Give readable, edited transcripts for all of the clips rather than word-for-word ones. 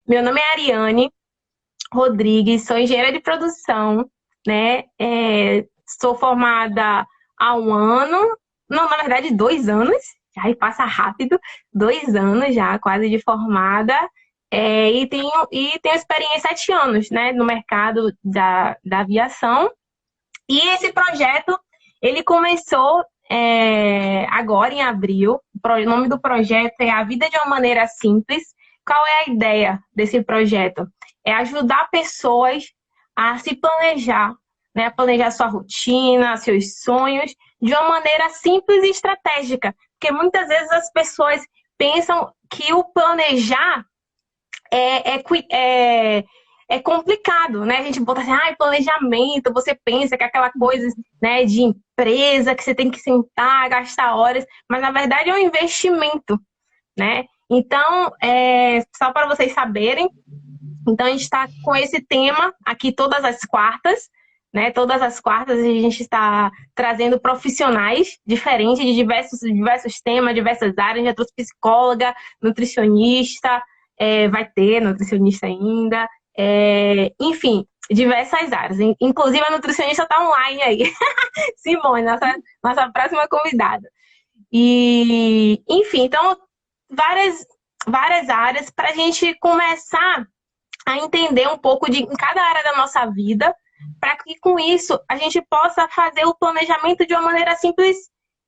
Meu nome é Ariane Rodrigues, sou engenheira de produção, né? Sou formada há um ano, não, na verdade, 2 anos, aí passa rápido, 2 anos já, quase de formada, e tenho experiência há 7 anos, né, no mercado da aviação. E esse projeto, ele começou agora em abril. O nome do projeto é A Vida de uma Maneira Simples. Qual é a ideia desse projeto? É ajudar pessoas a se planejar, né? A planejar sua rotina, seus sonhos, de uma maneira simples e estratégica. Porque muitas vezes as pessoas pensam que o planejar é, é, é, é complicado, né? A gente bota assim, planejamento, você pensa que é aquela coisa, né, de empresa, que você tem que sentar, gastar horas, mas na verdade é um investimento, né? Então, só para vocês saberem, então a gente está com esse tema aqui todas as quartas, né? Todas as quartas a gente está trazendo profissionais diferentes de diversos temas, diversas áreas. Já trouxe psicóloga, nutricionista, vai ter nutricionista ainda, enfim, diversas áreas. Inclusive a nutricionista está online aí, Simone, nossa próxima convidada. E, enfim, então várias áreas para a gente começar a entender um pouco de em cada área da nossa vida, para que com isso a gente possa fazer o planejamento de uma maneira simples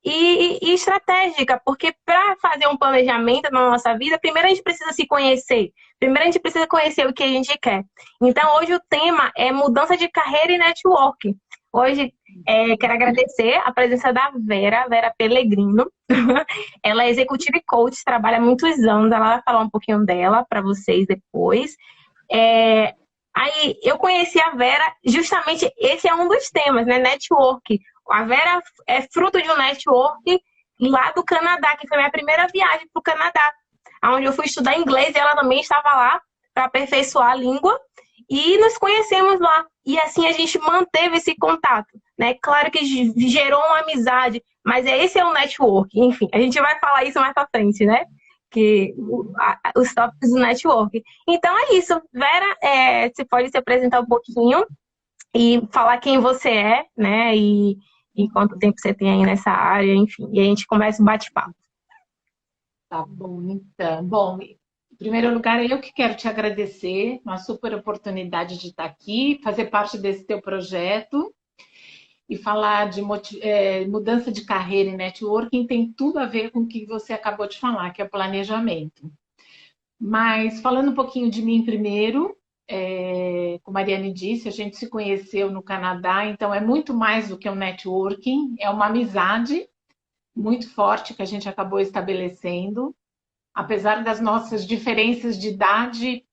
e estratégica, porque para fazer um planejamento na nossa vida, primeiro a gente precisa se conhecer, primeiro a gente precisa conhecer o que a gente quer. Então hoje o tema é mudança de carreira e network. Hoje quero agradecer a presença da Vera Pellegrino. Ela é executiva e coach, trabalha há muitos anos, ela vai falar um pouquinho dela para vocês depois. É, Aí eu conheci a Vera, justamente esse é um dos temas, né? Network. A Vera é fruto de um network lá do Canadá, que foi minha primeira viagem para o Canadá, onde eu fui estudar inglês e ela também estava lá para aperfeiçoar a língua. E nos conhecemos lá. E assim a gente manteve esse contato, né? Claro que gerou uma amizade, mas esse é o network. Enfim, a gente vai falar isso mais para frente, né? Os tópicos do network. Então é isso. Vera, você pode se apresentar um pouquinho e falar quem você é, né? E quanto tempo você tem aí nessa área, enfim. E a gente começa o bate-papo. Tá bom, então. Bom, em primeiro lugar, eu que quero te agradecer, uma super oportunidade de estar aqui, fazer parte desse teu projeto e falar de mudança de carreira e networking tem tudo a ver com o que você acabou de falar, que é o planejamento. Mas falando um pouquinho de mim primeiro, como a Mariane disse, a gente se conheceu no Canadá, então é muito mais do que um networking, é uma amizade muito forte que a gente acabou estabelecendo. Apesar das nossas diferenças de idade,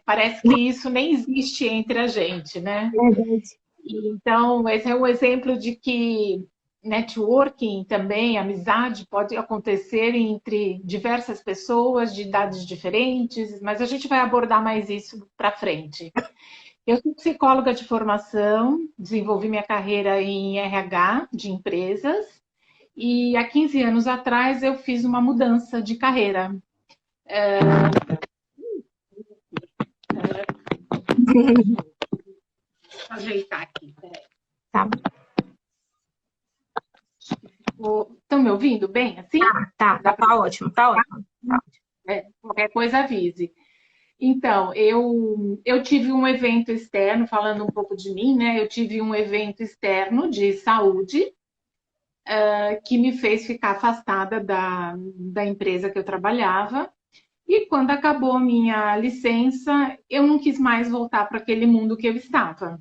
parece que isso nem existe entre a gente, né? Verdade. Então, esse é um exemplo de que networking também, amizade, pode acontecer entre diversas pessoas de idades diferentes, mas a gente vai abordar mais isso para frente. Eu sou psicóloga de formação, desenvolvi minha carreira em RH de empresas e há 15 anos atrás eu fiz uma mudança de carreira. Deixa eu ajeitar aqui, peraí. Tá, Estão me ouvindo bem assim? Dá para tá ótimo, tá ótimo. Tá. qualquer coisa avise. Então, eu tive um evento externo, falando um pouco de mim, né? Eu tive um evento externo de saúde que me fez ficar afastada da empresa que eu trabalhava. E quando acabou a minha licença, eu não quis mais voltar para aquele mundo que eu estava.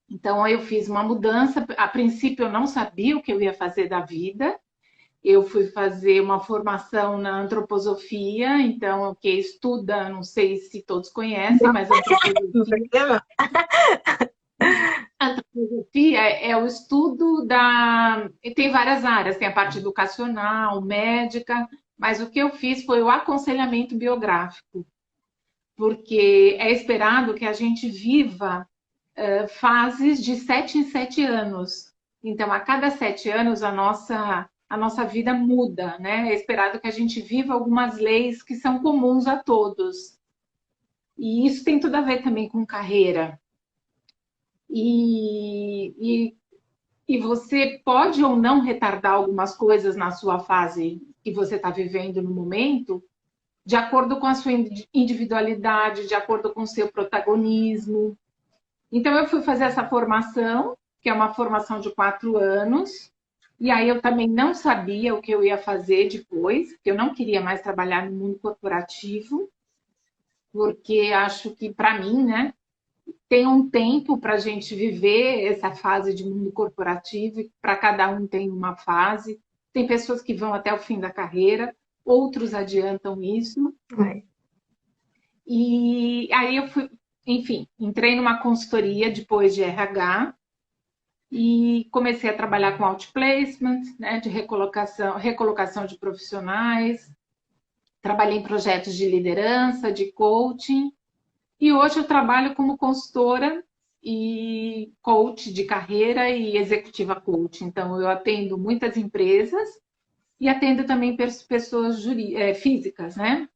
Então, eu fiz uma mudança. A princípio, eu não sabia o que eu ia fazer da vida. Eu fui fazer uma formação na antroposofia, então, o que estuda, não sei se todos conhecem, mas Não tem problema. a antroposofia é o estudo da. E tem várias áreas, tem a parte educacional, médica, mas o que eu fiz foi o aconselhamento biográfico, porque é esperado que a gente viva fases de 7 em 7 anos. Então, a cada 7 anos, a nossa vida muda, né? É esperado que a gente viva algumas leis que são comuns a todos. E isso tem tudo a ver também com carreira. E, e, e você pode ou não retardar algumas coisas na sua fase que você está vivendo no momento, de acordo com a sua individualidade, de acordo com o seu protagonismo. Então, eu fui fazer essa formação, que é uma formação de 4 anos, e aí eu também não sabia o que eu ia fazer depois, porque eu não queria mais trabalhar no mundo corporativo, porque acho que, para mim, né, tem um tempo para a gente viver essa fase de mundo corporativo, e para cada um tem uma fase. Tem pessoas que vão até o fim da carreira, outros adiantam isso. É. E aí eu fui, enfim, entrei numa consultoria depois de RH e comecei a trabalhar com outplacement, né, de recolocação de profissionais. Trabalhei em projetos de liderança, de coaching. E hoje eu trabalho como consultora e coach de carreira e executiva coach. Então, eu atendo muitas empresas e atendo também pessoas físicas, né?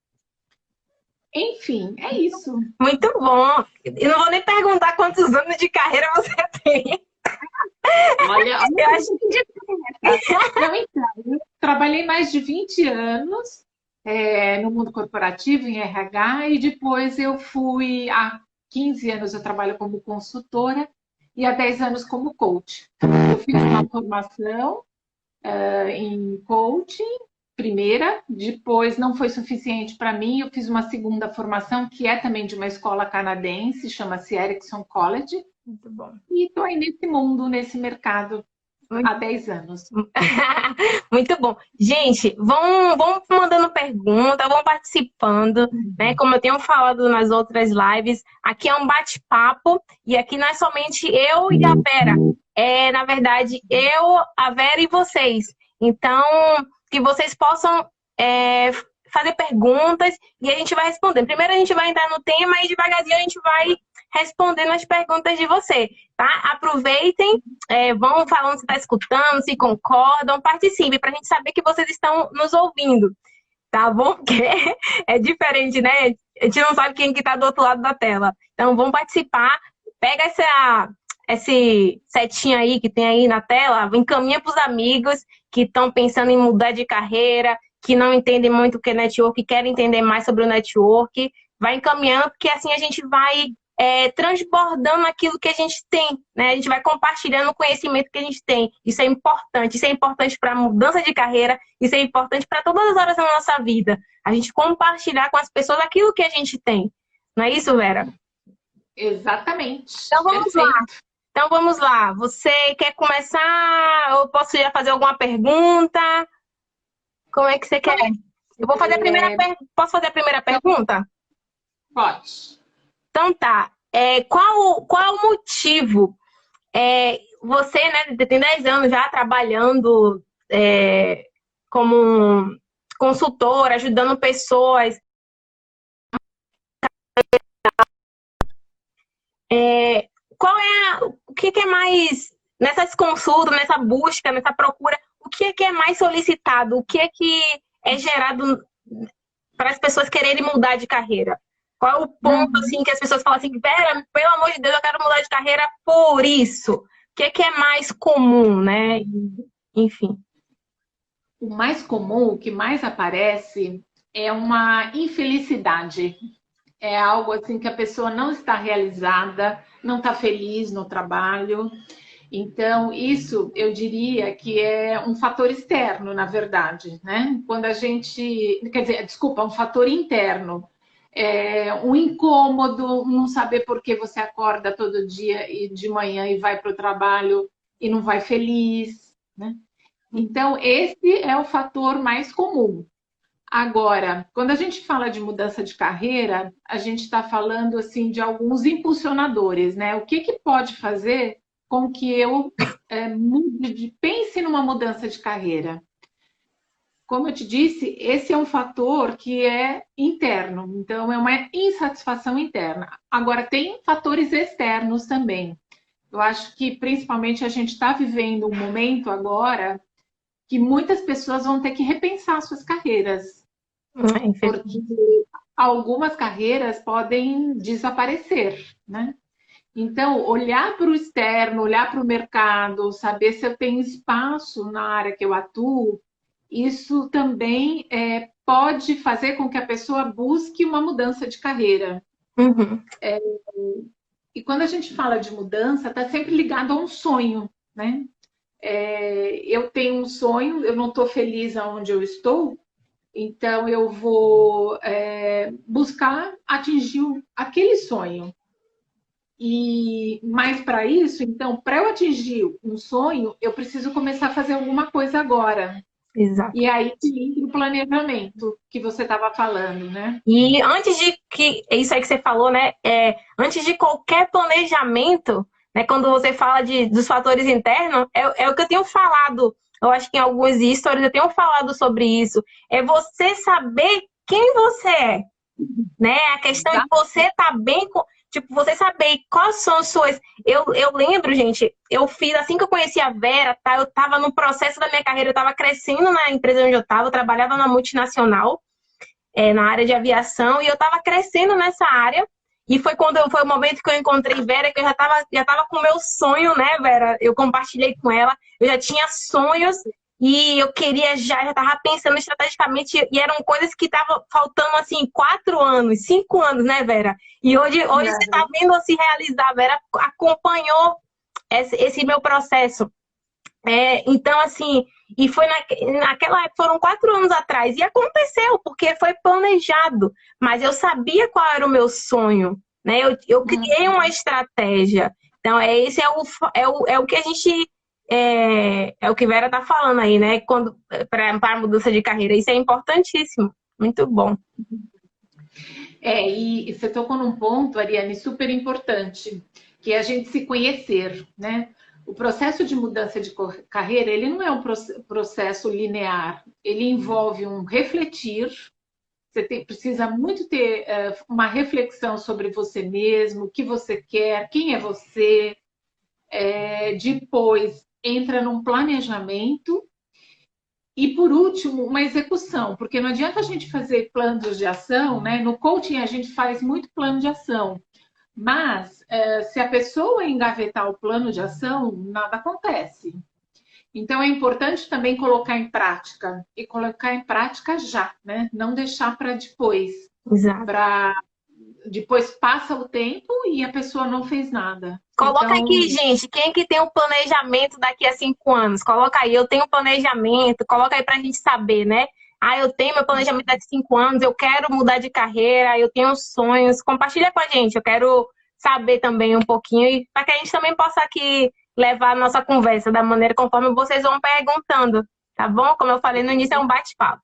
Enfim, é isso. Muito bom. Eu não vou nem perguntar quantos anos de carreira você tem. Olha, Eu acho não, então, eu trabalhei mais de 20 anos no mundo corporativo, em RH, e depois eu fui, há 15 anos eu trabalho como consultora e há 10 anos como coach. Eu fiz uma formação em coaching, primeira, depois não foi suficiente para mim, eu fiz uma segunda formação, que é também de uma escola canadense, chama-se Erickson College, muito bom. e estou aí nesse mundo, nesse mercado, há 10 anos. Muito bom. Gente, vão mandando pergunta, vão participando, né? Como eu tenho falado nas outras lives, aqui é um bate-papo e aqui não é somente eu e a Vera. É, na verdade, eu, a Vera e vocês. Então, que vocês possam fazer perguntas e a gente vai respondendo. Primeiro a gente vai entrar no tema e devagarzinho a gente vai respondendo as perguntas de você, tá? Aproveitem, vão falando se está escutando, se concordam, participem, para a gente saber que vocês estão nos ouvindo, tá bom? Porque é diferente, né? A gente não sabe quem que está do outro lado da tela. Então, vão participar, pega esse setinho aí que tem aí na tela, encaminha para os amigos que estão pensando em mudar de carreira, que não entendem muito o que é network, querem entender mais sobre o network, vai encaminhando, porque assim a gente vai transbordando aquilo que a gente tem, né? A gente vai compartilhando o conhecimento que a gente tem. Isso é importante para a mudança de carreira, isso é importante para todas as horas da nossa vida. A gente compartilhar com as pessoas aquilo que a gente tem. Não é isso, Vera? Exatamente. Então vamos lá. Então vamos lá. Você quer começar? Eu posso já fazer alguma pergunta? Como é que você quer? Eu vou fazer a primeira pergunta. Posso fazer a primeira pergunta? Pode. Então tá. Qual é o motivo? Você, né, tem 10 anos já trabalhando como consultora, ajudando pessoas. O que é mais, nessas consultas, nessa busca, nessa procura, o que é mais solicitado? O que é gerado para as pessoas quererem mudar de carreira? Qual é o ponto, assim, que as pessoas falam assim, Vera, pelo amor de Deus, eu quero mudar de carreira por isso? O que é mais comum, né? Enfim. O mais comum, o que mais aparece, é uma infelicidade. É algo assim que a pessoa não está realizada, não está feliz no trabalho. Então, isso eu diria que é um fator externo, na verdade, né? Quando a gente, quer dizer, desculpa, um fator interno. Um incômodo, não saber por que você acorda todo dia e de manhã e vai para o trabalho e não vai feliz, né? Então, esse é o fator mais comum. Agora, quando a gente fala de mudança de carreira, a gente está falando assim de alguns impulsionadores, né? O que pode fazer com que eu pense numa mudança de carreira? Como eu te disse, esse é um fator que é interno, então é uma insatisfação interna. Agora, tem fatores externos também. Eu acho que principalmente a gente está vivendo um momento agora que muitas pessoas vão ter que repensar suas carreiras. Porque algumas carreiras podem desaparecer, né? Então, olhar para o externo, olhar para o mercado, saber se eu tenho espaço na área que eu atuo, isso também pode fazer com que a pessoa busque uma mudança de carreira. Uhum. E quando a gente fala de mudança, está sempre ligado a um sonho, né? Eu tenho um sonho, eu não estou feliz aonde eu estou, então eu vou buscar atingir aquele sonho. E mais para isso, então, para eu atingir um sonho, eu preciso começar a fazer alguma coisa agora. Exato. E aí que entra o planejamento que você estava falando, né? E antes de que, isso aí que você falou, né? Antes de qualquer planejamento, né? Quando você fala dos fatores internos, é o que eu tenho falado. Eu acho que em alguns stories eu tenho falado sobre isso. É você saber quem você é, né? A questão de você estar bem com. Tipo, você saber quais são as suas. Eu lembro, gente, eu fiz assim que eu conheci a Vera, tá? Eu tava no processo da minha carreira, eu tava crescendo na empresa onde eu tava, eu trabalhava na multinacional, na área de aviação, e eu estava crescendo nessa área. E foi o momento que eu encontrei Vera, que eu já tava com o meu sonho, né, Vera? Eu compartilhei com ela, eu já tinha sonhos e eu queria já estava pensando estrategicamente, e eram coisas que estavam faltando, assim, 4 anos, 5 anos, né, Vera? E hoje você está vendo se realizar, Vera acompanhou esse meu processo. Então, assim, e foi naquela época, foram 4 anos atrás, e aconteceu, porque foi planejado, mas eu sabia qual era o meu sonho, né? Eu criei uma estratégia. Então, esse é o que a gente. É o que Vera tá falando aí, né? Para a mudança de carreira. Isso é importantíssimo. Muito bom. E você tocou num ponto, Ariane, super importante, que é a gente se conhecer, né? O processo de mudança de carreira, ele não é um processo linear, ele envolve um refletir, precisa muito ter uma reflexão sobre você mesmo, o que você quer, quem é você, depois entra num planejamento e, por último, uma execução, porque não adianta a gente fazer planos de ação, né? No coaching a gente faz muito plano de ação, mas se a pessoa engavetar o plano de ação, nada acontece. Então é importante também colocar em prática e colocar em prática já, né? Não deixar para depois, Exato. para depois passa o tempo e a pessoa não fez nada. Coloca Então, aqui, gente, quem é que tem um planejamento daqui a 5 anos? Coloca aí, eu tenho um planejamento, coloca aí pra gente saber, né? Eu tenho meu planejamento daqui a 5 anos, eu quero mudar de carreira, eu tenho sonhos. Compartilha com a gente, eu quero saber também um pouquinho, para que a gente também possa aqui levar a nossa conversa da maneira conforme vocês vão perguntando, tá bom? Como eu falei no início, é um bate-papo.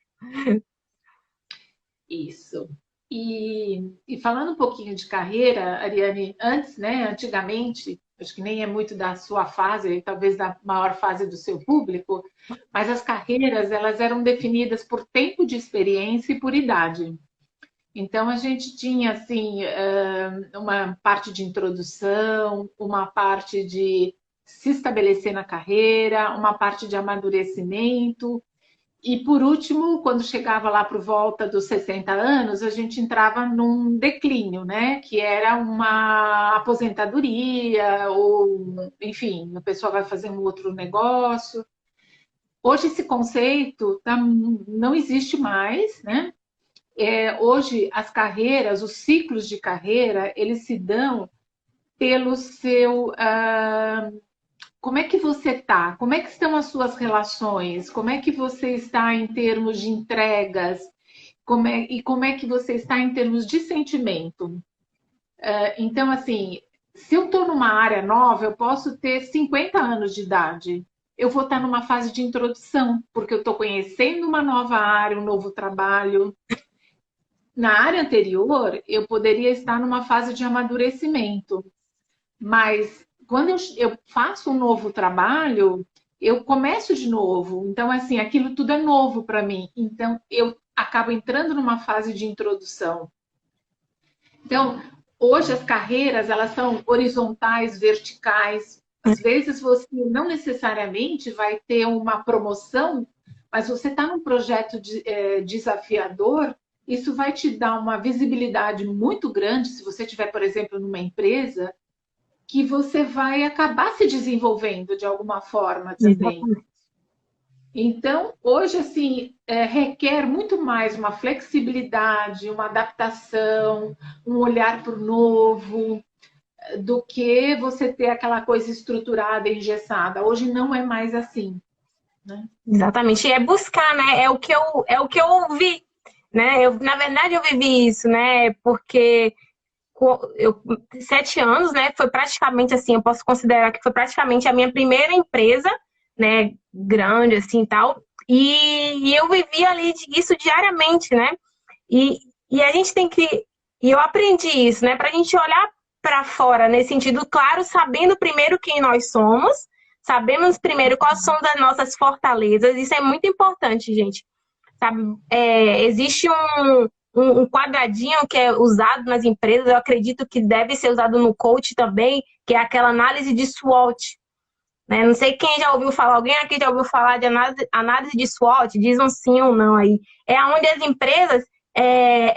isso. E falando um pouquinho de carreira, Ariane, antes, né, antigamente, acho que nem é muito da sua fase, talvez da maior fase do seu público, mas as carreiras, elas eram definidas por tempo de experiência e por idade. Então, a gente tinha, assim, uma parte de introdução, uma parte de se estabelecer na carreira, uma parte de amadurecimento, e por último, quando chegava lá por volta dos 60 anos, a gente entrava num declínio, né? Que era uma aposentadoria, ou, enfim, a pessoa vai fazer um outro negócio. Hoje esse conceito não existe mais, né? Hoje as carreiras, os ciclos de carreira, eles se dão pelo seu como é que você está? Como é que estão as suas relações? Como é que você está em termos de entregas? Como é que você está em termos de sentimento? Então, assim, se eu estou numa área nova, eu posso ter 50 anos de idade. Eu vou estar numa fase de introdução, porque eu estou conhecendo uma nova área, um novo trabalho. Na área anterior, eu poderia estar numa fase de amadurecimento. Mas quando eu faço um novo trabalho, eu começo de novo. Então, assim, aquilo tudo é novo para mim. Então, eu acabo entrando numa fase de introdução. Então, hoje as carreiras, elas são horizontais, verticais. Às vezes você não necessariamente vai ter uma promoção, mas você está num projeto desafiador isso vai te dar uma visibilidade muito grande se você tiver, por exemplo, numa empresa, que você vai acabar se desenvolvendo de alguma forma também. Exatamente. Então, hoje, assim, requer muito mais uma flexibilidade, uma adaptação, um olhar para o novo, do que você ter aquela coisa estruturada, engessada. Hoje não é mais assim, né? Exatamente. E é buscar, né? É o que eu ouvi, né? Na verdade, eu vivi isso, né? Porque eu 7 anos, né? Foi praticamente assim, eu posso considerar que foi praticamente a minha primeira empresa, né? Grande, assim, tal. E eu vivi ali isso diariamente, né? E, e a gente tem que. E eu aprendi isso, né? Para a gente olhar para fora, nesse sentido, claro, sabendo primeiro quem nós somos, sabemos primeiro quais são das nossas fortalezas. Isso é muito importante, gente. Sabe? Existe um quadradinho que é usado nas empresas, eu acredito que deve ser usado no coach também, que é aquela análise de SWOT. Né? Não sei quem já ouviu falar, alguém aqui já ouviu falar de análise de SWOT? Diz um sim ou não aí. É onde as empresas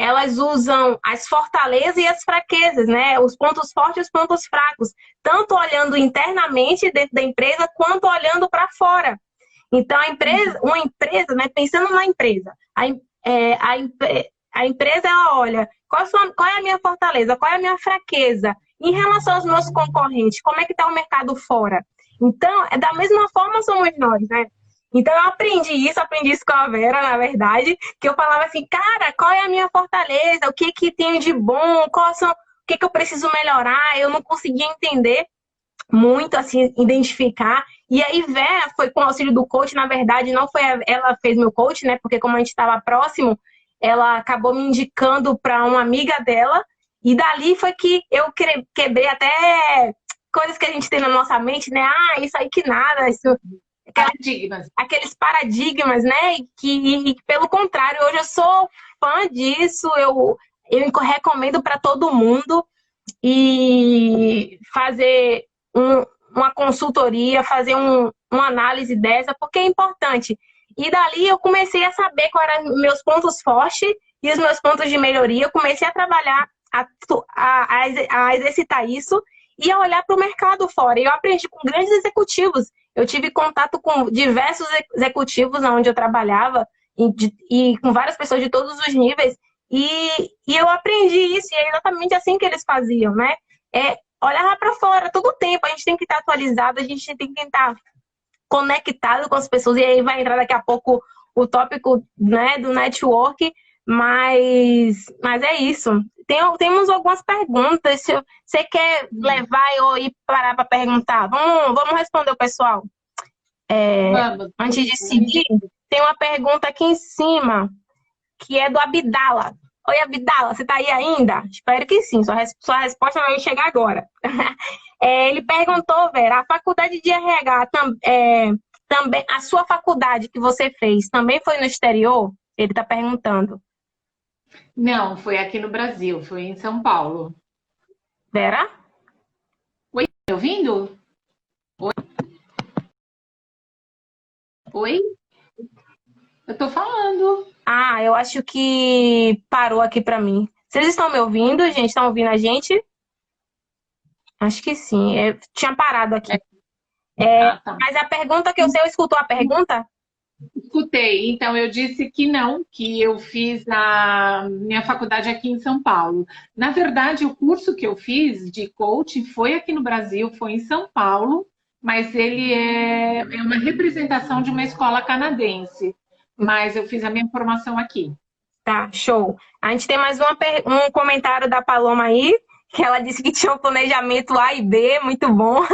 elas usam as fortalezas e as fraquezas, né? Os pontos fortes e os pontos fracos, tanto olhando internamente dentro da empresa, quanto olhando para fora. Então, uma empresa, né, pensando na empresa, a empresa, ela olha qual é a minha fortaleza, qual é a minha fraqueza em relação aos meus concorrentes, como é que está o mercado fora. Então, da mesma forma somos nós, né? Então, eu aprendi isso com a Vera, na verdade, que eu falava assim, cara, qual é a minha fortaleza, o que que tenho de bom, o que que eu preciso melhorar, eu não conseguia entender muito, assim, identificar. E aí, Vera foi com o auxílio do coach, na verdade, não foi ela fez meu coach, né? Porque como a gente estava próximo, ela acabou me indicando para uma amiga dela, e dali foi que eu quebrei até coisas que a gente tem na nossa mente, né? Ah, isso aí que nada, isso, Paradigmas. aqueles paradigmas, né? Que, pelo contrário, hoje eu sou fã disso, eu recomendo para todo mundo e fazer uma consultoria, fazer uma análise dessa, porque é importante. E dali eu comecei a saber quais eram meus pontos fortes e os meus pontos de melhoria. Eu comecei a trabalhar, a exercitar isso e a olhar para o mercado fora. E eu aprendi com grandes executivos. Eu tive contato com diversos executivos onde eu trabalhava e com várias pessoas de todos os níveis. E eu aprendi isso, e é exatamente assim que eles faziam, né? Olhar lá para fora, todo o tempo, a gente tem que estar atualizado, a gente tem que estar conectado com as pessoas, e aí vai entrar daqui a pouco o tópico, né, do network, mas é isso. Temos algumas perguntas, se você quer levar ou ir parar para perguntar, vamos responder o pessoal. Vamos. Antes de seguir, tem uma pergunta aqui em cima, que é do Abdala. Oi, Abdala, você está aí ainda? Espero que sim, sua resposta vai chegar agora. Ele perguntou, Vera, a faculdade de RH também, a sua faculdade que você fez também foi no exterior? Ele está perguntando. Não, foi aqui no Brasil, foi em São Paulo. Vera? Oi, tá me ouvindo? Oi? Eu tô falando. Ah, eu acho que parou aqui para mim. Vocês estão me ouvindo, gente? Estão ouvindo a gente? Acho que sim. Tinha parado aqui. Ah, tá. Mas a pergunta que eu escutou a pergunta? Escutei. Então, eu disse que não, que eu fiz a minha faculdade aqui em São Paulo. Na verdade, o curso que eu fiz de coaching foi aqui no Brasil, foi em São Paulo, mas ele é uma representação de uma escola canadense. Mas eu fiz a minha formação aqui. Tá, show. A gente tem mais um comentário da Paloma aí, que ela disse que tinha um planejamento A e B, muito bom.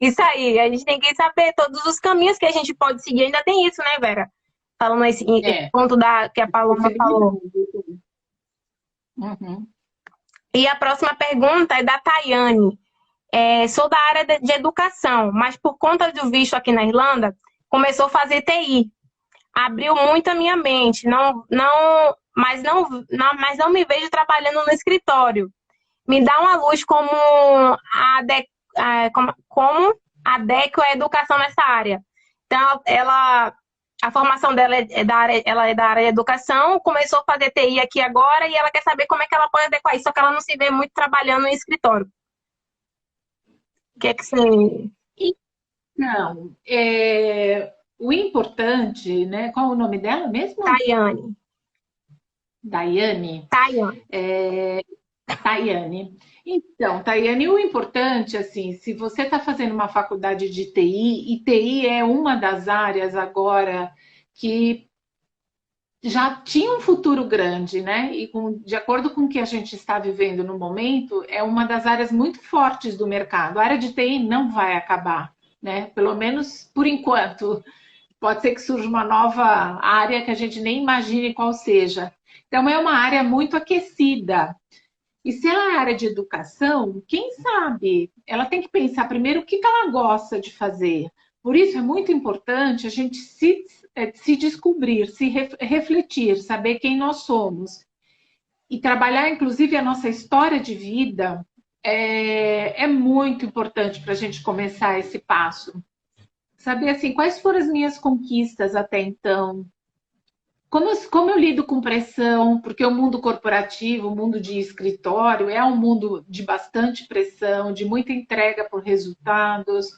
Isso aí, a gente tem que saber todos os caminhos que a gente pode seguir. Ainda tem isso, né, Vera? Falando esse É. ponto que a Paloma falou. Uhum. E a próxima pergunta é da Tayane. Sou da área de educação, mas por conta do visto aqui na Irlanda, começou a fazer TI. Abriu muito a minha mente, mas não me vejo trabalhando no escritório. Me dá uma luz como adequo a educação nessa área. Então, ela A formação dela é da área, ela é da área de educação, começou a fazer TI aqui agora e ela quer saber como é que ela pode adequar isso, só que ela não se vê muito trabalhando em escritório. O que é que você... Então, o importante, né? Qual o nome dela mesmo? Tayane. Daiane. Tayane. Tayane. Então, Tayane, o importante, assim, se você está fazendo uma faculdade de TI, e TI é uma das áreas agora que já tinha um futuro grande, né? E de acordo com o que a gente está vivendo no momento, é uma das áreas muito fortes do mercado. A área de TI não vai acabar, né? Pelo menos por enquanto. Pode ser que surja uma nova área que a gente nem imagine qual seja. Então, é uma área muito aquecida. E se ela é área de educação, quem sabe? Ela tem que pensar primeiro o que ela gosta de fazer. Por isso é muito importante a gente se descobrir, se refletir, saber quem nós somos. E trabalhar, inclusive, a nossa história de vida é muito importante para a gente começar esse passo. Saber assim, quais foram as minhas conquistas até então, como eu lido com pressão, porque o mundo corporativo, o mundo de escritório, é um mundo de bastante pressão, de muita entrega por resultados.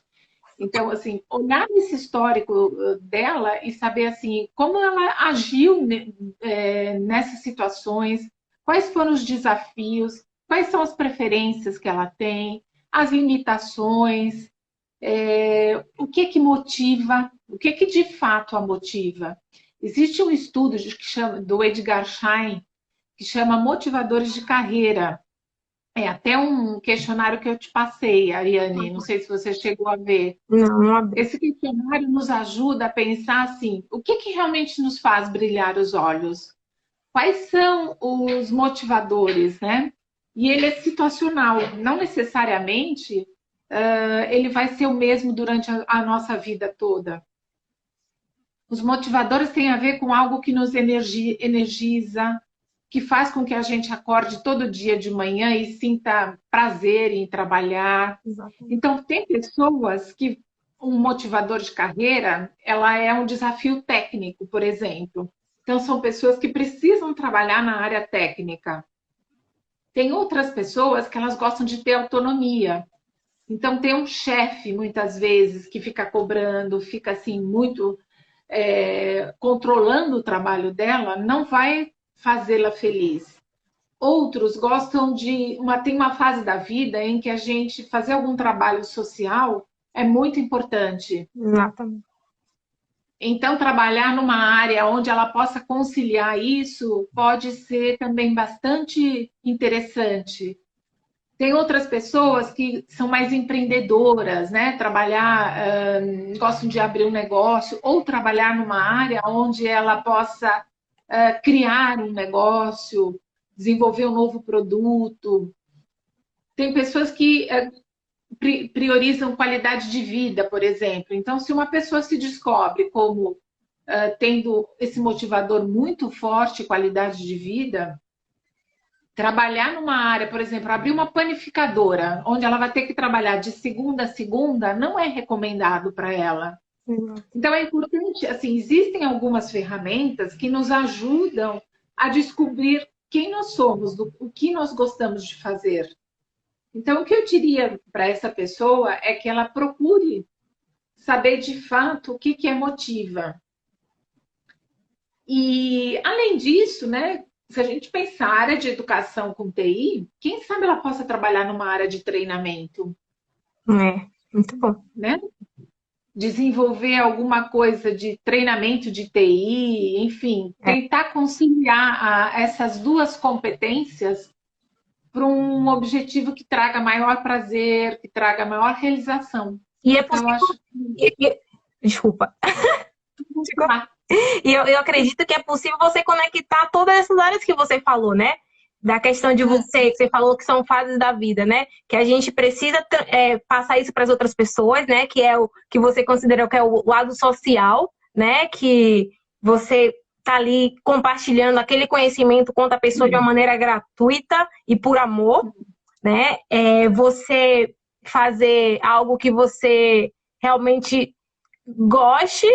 Então, assim, olhar esse histórico dela e saber, assim, como ela agiu nessas situações, quais foram os desafios, quais são as preferências que ela tem, as limitações, o que motiva, o que de fato a motiva. Existe um estudo do Edgar Schein que chama Motivadores de Carreira. É até um questionário que eu te passei, Ariane, não sei se você chegou a ver. Não, não abri. Esse questionário nos ajuda a pensar assim, o que realmente nos faz brilhar os olhos? Quais são os motivadores, né? E ele é situacional, não necessariamente ele vai ser o mesmo durante a nossa vida toda. Os motivadores têm a ver com algo que nos energiza, que faz com que a gente acorde todo dia de manhã e sinta prazer em trabalhar. Exatamente. Então, tem pessoas que um motivador de carreira, ela é um desafio técnico, por exemplo. Então, são pessoas que precisam trabalhar na área técnica. Tem outras pessoas que elas gostam de ter autonomia. Então, tem um chefe, muitas vezes, que fica cobrando, fica assim, muito controlando o trabalho dela, não vai fazê-la feliz. Outros gostam tem uma fase da vida em que a gente fazer algum trabalho social é muito importante. Exatamente. Então, trabalhar numa área onde ela possa conciliar isso pode ser também bastante interessante. Tem outras pessoas que são mais empreendedoras, né? Trabalhar, gostam de abrir um negócio ou trabalhar numa área onde ela possa criar um negócio, desenvolver um novo produto. Tem pessoas que priorizam qualidade de vida, por exemplo. Então, se uma pessoa se descobre como tendo esse motivador muito forte, qualidade de vida, trabalhar numa área, por exemplo, abrir uma panificadora, onde ela vai ter que trabalhar de segunda a segunda, não é recomendado para ela. Então é importante, assim, existem algumas ferramentas que nos ajudam a descobrir quem nós somos, o que nós gostamos de fazer. Então, o que eu diria para essa pessoa é que ela procure saber de fato o que é motiva. E, além disso, né, se a gente pensar a área de educação com TI, quem sabe ela possa trabalhar numa área de treinamento, Muito bom. né? Desenvolver alguma coisa de treinamento de TI, enfim, tentar conciliar essas duas competências para um objetivo que traga maior prazer, que traga maior realização. E é Então, eu possível. acho Desculpa. que E eu acredito que é possível você conectar todas essas áreas que você falou, né? Da questão de você, que você falou que são fases da vida, né? Que a gente precisa passar isso para as outras pessoas, né? Que é o que você considera que é o lado social, né? Que você tá ali compartilhando aquele conhecimento com outra pessoa de uma maneira gratuita e por amor, né? Você fazer algo que você realmente goste,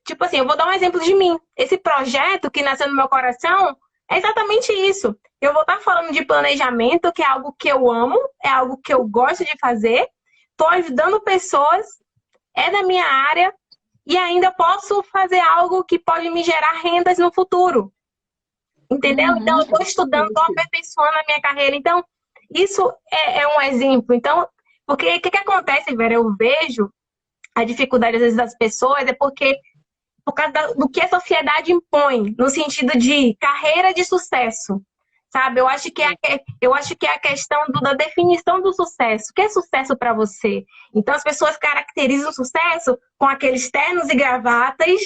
Tipo assim, eu vou dar um exemplo de mim. Esse projeto que nasceu no meu coração é exatamente isso. Eu vou estar falando de planejamento, que é algo que eu amo, é algo que eu gosto de fazer. Estou ajudando pessoas, é da minha área e ainda posso fazer algo que pode me gerar rendas no futuro. Entendeu? Então, eu estou estudando, estou exatamente. aperfeiçoando a minha carreira. Então, isso é um exemplo. Então, porque o que acontece, Vera? Eu vejo a dificuldade, às vezes, das pessoas é porque por causa do que a sociedade impõe, no sentido de carreira de sucesso. Sabe? Eu acho que é a questão da definição do sucesso. O que é sucesso para você? Então, as pessoas caracterizam o sucesso com aqueles ternos e gravatas,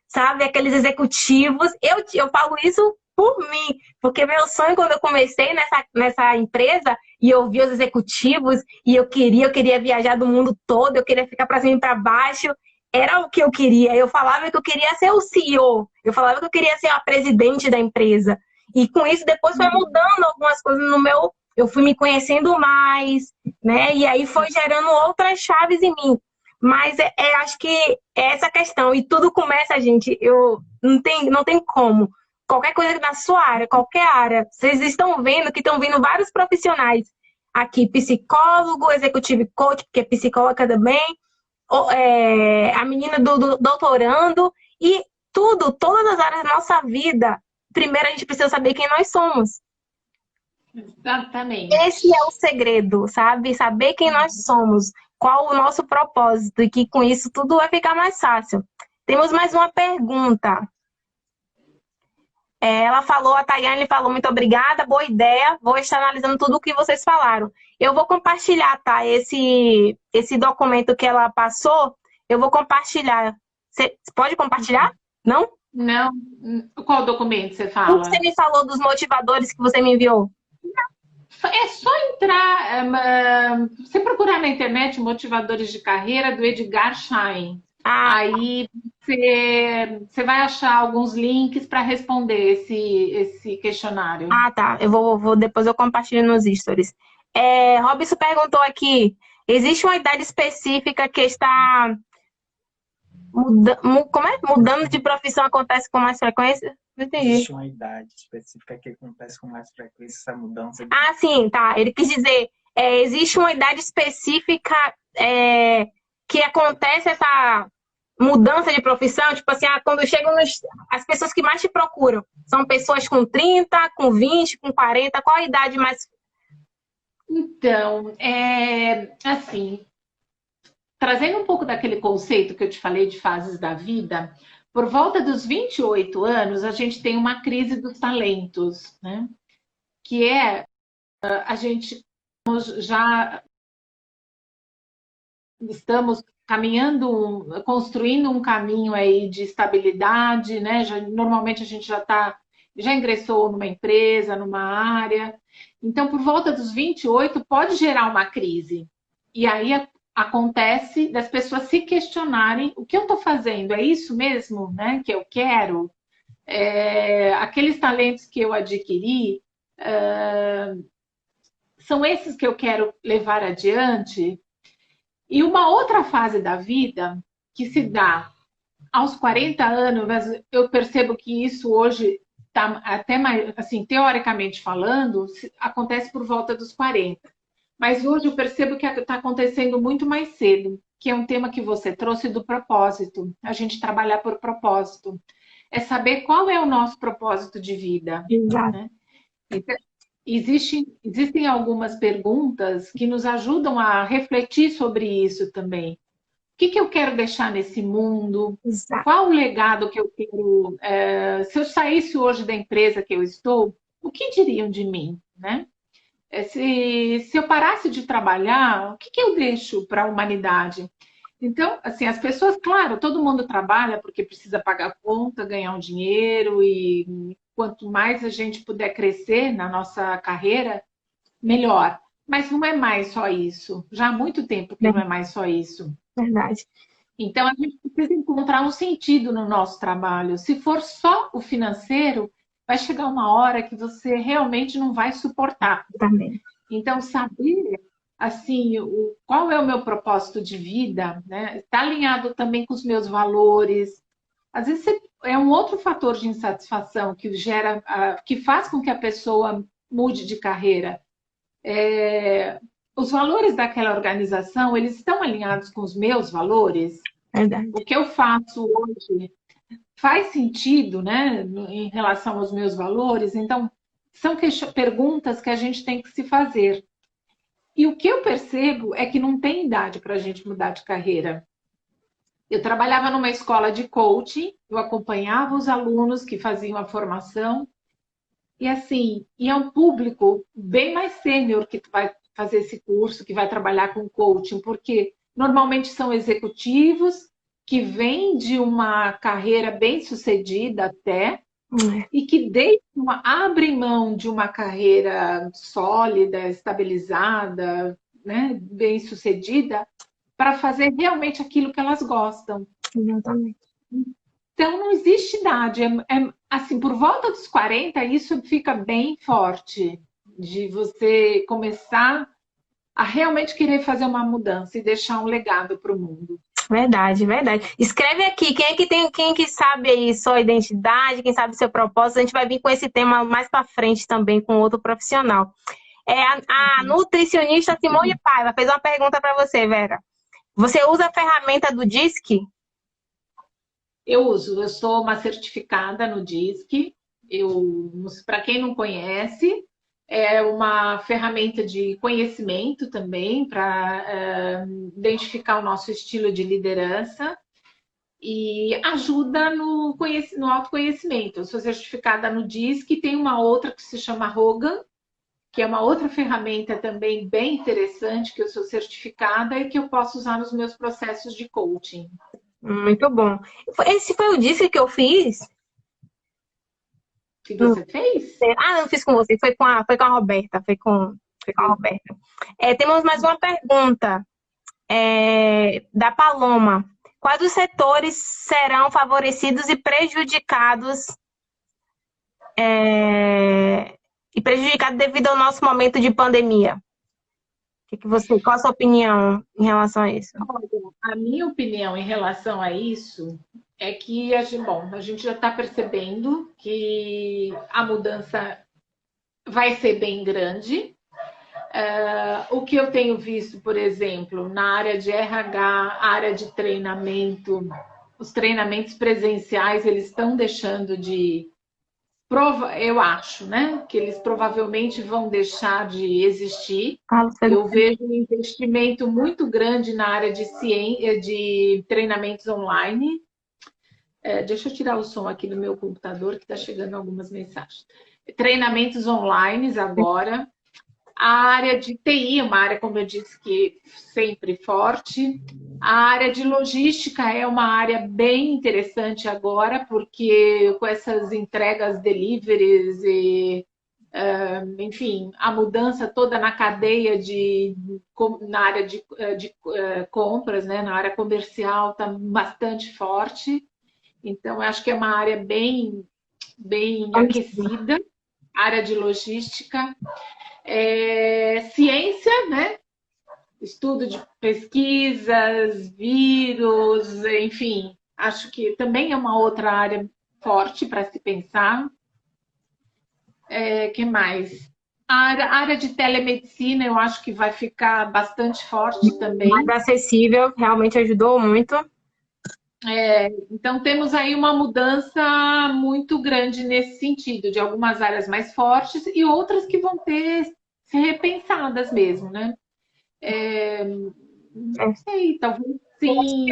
sabe? Aqueles executivos. Eu falo isso por mim, porque meu sonho, quando eu comecei nessa empresa, e eu vi os executivos, e eu queria viajar do mundo todo, eu queria ficar para cima e para baixo, era o que eu queria. Eu falava que eu queria ser o CEO, eu falava que eu queria ser a presidente da empresa. E com isso, depois foi mudando algumas coisas no meu. Eu fui me conhecendo mais, né? E aí foi gerando outras chaves em mim. Mas acho que é essa questão. E tudo começa, gente. Não tem como. Qualquer coisa na sua área, qualquer área. Vocês estão vendo que estão vindo vários profissionais aqui: psicólogo, executivo coach, porque é psicóloga também, a menina do doutorando, e todas as áreas da nossa vida. Primeiro a gente precisa saber quem nós somos. Esse é o Exatamente. segredo, sabe? Saber quem nós somos, qual o nosso propósito, e que com isso tudo vai ficar mais fácil. Temos mais uma pergunta. Ela falou, a Tayane falou, muito obrigada, boa ideia. Vou estar analisando tudo o que vocês falaram. Eu vou compartilhar, tá? Esse documento que ela passou, eu vou compartilhar. Você pode compartilhar? Não? Não, qual documento você O que você fala? me falou dos motivadores que você me enviou? É só entrar, você procurar na internet motivadores de carreira do Edgar Schein. Ah, Aí você vai achar alguns links para responder esse questionário. tá. Depois eu compartilho nos stories. Robson perguntou aqui: existe uma idade específica que está como é? Mudando de profissão acontece com mais frequência? Não entendi. Existe uma idade específica que acontece com mais frequência essa mudança de... Ah, sim, tá. Ele quis dizer, existe uma idade específica que acontece essa mudança de profissão, tipo assim, quando chegam as pessoas que mais te procuram, são pessoas com 30, com 20, com 40, qual a idade mais... Então, assim, trazendo um pouco daquele conceito que eu te falei de fases da vida, por volta dos 28 anos, a gente tem uma crise dos talentos, né? Que é a gente já estamos caminhando, construindo um caminho aí de estabilidade, né? Normalmente a gente já ingressou numa empresa, numa área. Então, por volta dos 28, pode gerar uma crise. E aí acontece das pessoas se questionarem o que eu estou fazendo, é isso mesmo, né, que eu quero? Aqueles talentos que eu adquiri, são esses que eu quero levar adiante? E uma outra fase da vida que se dá aos 40 anos, eu percebo que isso hoje está até mais, assim, teoricamente falando, acontece por volta dos 40. Mas hoje eu percebo que está acontecendo muito mais cedo, que é um tema que você trouxe do propósito. A gente trabalhar por propósito. É saber qual é o nosso propósito de vida, Exato. né? Então, existem algumas perguntas que nos ajudam a refletir sobre isso também. O que eu quero deixar nesse mundo? Exato. Qual o legado que eu quero? Se eu saísse hoje da empresa que eu estou, o que diriam de mim, né? Se eu parasse de trabalhar, o que eu deixo para a humanidade? Então, assim, as pessoas, claro, todo mundo trabalha porque precisa pagar conta, ganhar um dinheiro, e quanto mais a gente puder crescer na nossa carreira, melhor. Mas não é mais só isso. Já há muito tempo que não é mais só isso. Verdade. Então, a gente precisa encontrar um sentido no nosso trabalho. Se for só o financeiro, vai chegar uma hora que você realmente não vai suportar. Também. Então, saber assim, qual é o meu propósito de vida, né? Está alinhado também com os meus valores, às vezes é um outro fator de insatisfação que gera, que faz com que a pessoa mude de carreira. Os valores daquela organização, eles estão alinhados com os meus valores? Verdade. O que eu faço hoje faz sentido, né, em relação aos meus valores? Então, são perguntas que a gente tem que se fazer. E o que eu percebo é que não tem idade para a gente mudar de carreira. Eu trabalhava numa escola de coaching, eu acompanhava os alunos que faziam a formação, e assim, e é um público bem mais sênior que vai fazer esse curso, que vai trabalhar com coaching, porque normalmente são executivos que vêm de uma carreira bem sucedida até, e que abrem mão de uma carreira sólida, estabilizada, né, bem sucedida, para fazer realmente aquilo que elas gostam. Exatamente. Então, não existe idade. Assim, por volta dos 40, isso fica bem forte, de você começar a realmente querer fazer uma mudança e deixar um legado para o mundo. Verdade, verdade. Escreve aqui, quem é que sabe aí sua identidade, quem sabe seu propósito, a gente vai vir com esse tema mais para frente também com outro profissional. A nutricionista Simone Paiva fez uma pergunta para você, Vera. Você usa a ferramenta do DISC? Eu uso, eu sou uma certificada no DISC. Para quem não conhece, é uma ferramenta de conhecimento também para identificar o nosso estilo de liderança e ajuda no autoconhecimento. Eu sou certificada no DISC, tem uma outra que se chama Hogan, que é uma outra ferramenta também bem interessante, que eu sou certificada e que eu posso usar nos meus processos de coaching. Muito bom. Esse foi o DISC que eu fiz? Que você fez? Não fiz com você, foi com a Roberta. Foi com a Roberta. Temos mais uma pergunta da Paloma. Quais os setores serão favorecidos e prejudicados devido ao nosso momento de pandemia? Qual a sua opinião em relação a isso? A minha opinião em relação a isso é que a gente já está percebendo que a mudança vai ser bem grande. O que eu tenho visto, por exemplo, na área de RH, área de treinamento, os treinamentos presenciais, eles estão deixando de... Eu acho, né, que eles provavelmente vão deixar de existir. Eu vejo um investimento muito grande na área de treinamentos online. Deixa eu tirar o som aqui no meu computador, que está chegando algumas mensagens. Treinamentos online agora. A área de TI, uma área, como eu disse, que sempre forte. A área de logística é uma área bem interessante agora, porque com essas entregas deliveries e, enfim, a mudança toda na cadeia na área de compras, né, na área comercial, está bastante forte. Então, eu acho que é uma área bem aquecida, área de logística. Ciência, né? Estudo de pesquisas, vírus, enfim, acho que também é uma outra área forte para se pensar. Que mais? A área de telemedicina, eu acho que vai ficar bastante forte também. Mais acessível, realmente ajudou muito. Então, temos aí uma mudança muito grande nesse sentido, de algumas áreas mais fortes e outras que vão ter ser repensadas mesmo, né? Não sei, talvez sim.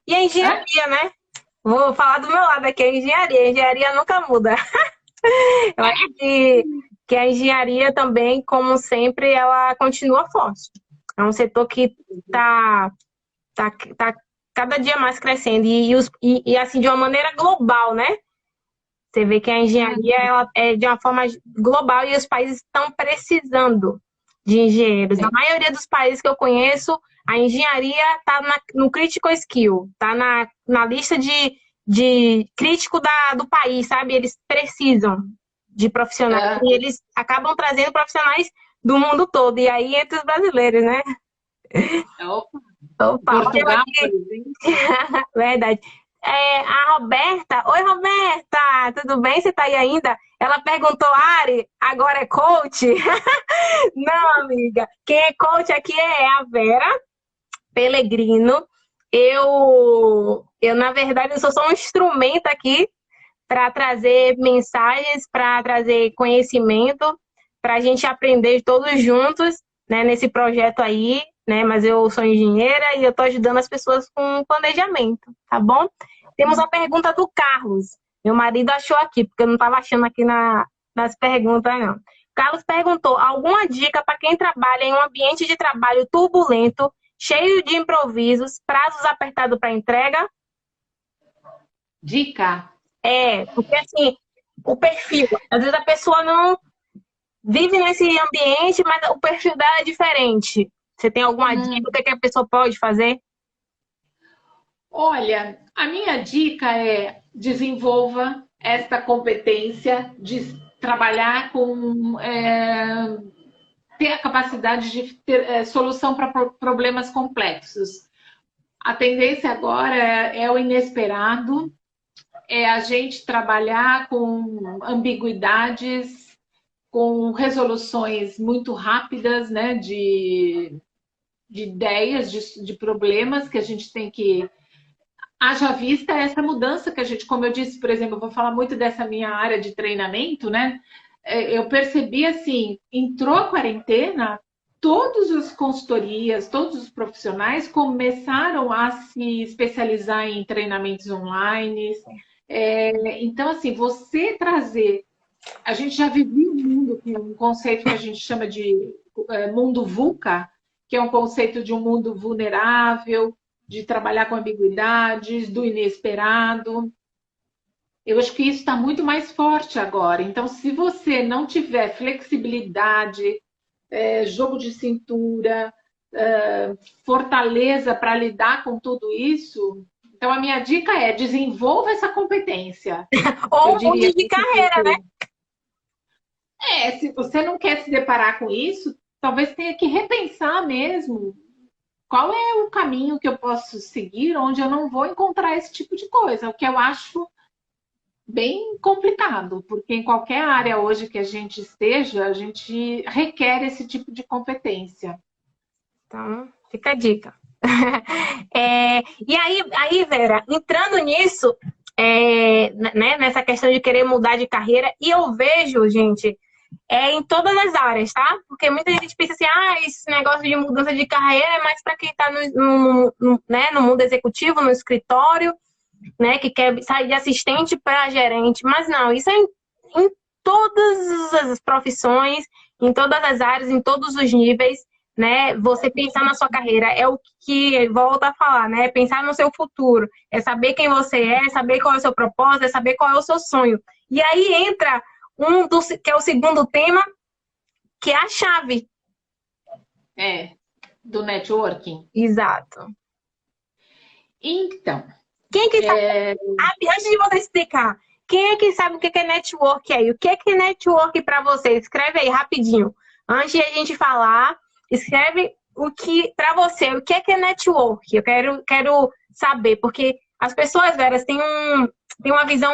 E a engenharia, né? Vou falar do meu lado aqui, a engenharia. A engenharia nunca muda. Eu acho que a engenharia também, como sempre, ela continua forte. É um setor que tá cada dia mais crescendo e assim, de uma maneira global, né? Você vê que a engenharia ela é de uma forma global e os países estão precisando de engenheiros. Na maioria dos países que eu conheço, a engenharia está no critical skill, está na lista de crítico do país, sabe? Eles precisam de profissionais e eles acabam trazendo profissionais do mundo todo, e aí entre os brasileiros, né? Opa, Portugal, por exemplo. Verdade. A Roberta. Oi, Roberta, tudo bem? Você tá aí ainda? Ela perguntou, Ari, agora é coach? Não, amiga. Quem é coach aqui é a Vera Pelegrino. Na verdade, eu sou só um instrumento aqui para trazer mensagens, para trazer conhecimento, para a gente aprender todos juntos, né, nesse projeto aí, né? Mas eu sou engenheira e eu estou ajudando as pessoas com planejamento, tá bom? Temos uma pergunta do Carlos. Meu marido achou aqui, porque eu não estava achando aqui nas perguntas, não. Carlos perguntou: alguma dica para quem trabalha em um ambiente de trabalho turbulento, cheio de improvisos, prazos apertados para entrega? Dica. Porque assim, o perfil, às vezes a pessoa não vive nesse ambiente, mas o perfil dela é diferente. Você tem alguma dica? O que que a pessoa pode fazer? Olha, a minha dica é desenvolva esta competência de trabalhar com ter a capacidade de ter solução para problemas complexos. A tendência agora é o inesperado, é a gente trabalhar com ambiguidades, com resoluções muito rápidas, né, de ideias, de problemas que a gente tem que haja vista essa mudança que a gente, como eu disse, por exemplo, eu vou falar muito dessa minha área de treinamento, né? Eu percebi assim, entrou a quarentena, todas as consultorias, todos os profissionais começaram a se especializar em treinamentos online. Então, assim, você trazer. A gente já vivia um mundo com um conceito que a gente chama de mundo VUCA, que é um conceito de um mundo vulnerável, de trabalhar com ambiguidades, do inesperado. Eu acho que isso está muito mais forte agora. Então, se você não tiver flexibilidade, jogo de cintura, fortaleza para lidar com tudo isso, então a minha dica é desenvolva essa competência. Ou mude de carreira, né? Se você não quer se deparar com isso, talvez tenha que repensar mesmo qual é o caminho que eu posso seguir onde eu não vou encontrar esse tipo de coisa, o que eu acho bem complicado, porque em qualquer área hoje que a gente esteja, a gente requer esse tipo de competência. Então, fica a dica. E aí, Vera, entrando nisso, né, nessa questão de querer mudar de carreira, e eu vejo, gente, em todas as áreas, tá? Porque muita gente pensa assim, esse negócio de mudança de carreira é mais para quem está né, no mundo executivo, no escritório, né, que quer sair de assistente para gerente. Mas não, isso é em todas as profissões, em todas as áreas, em todos os níveis, né? Você pensar na sua carreira é o que volta a falar, né? Pensar no seu futuro, é saber quem você é saber qual é o seu propósito, é saber qual é o seu sonho. E aí entra que é o segundo tema, que é a chave. Do networking. Exato. Então. Quem é que sabe? Antes de você explicar, quem é que sabe o que é network aí? O que é network para você? Escreve aí rapidinho. Antes de a gente falar, escreve o que para você, o que é network? Eu quero saber, porque as pessoas, Veras, têm uma visão.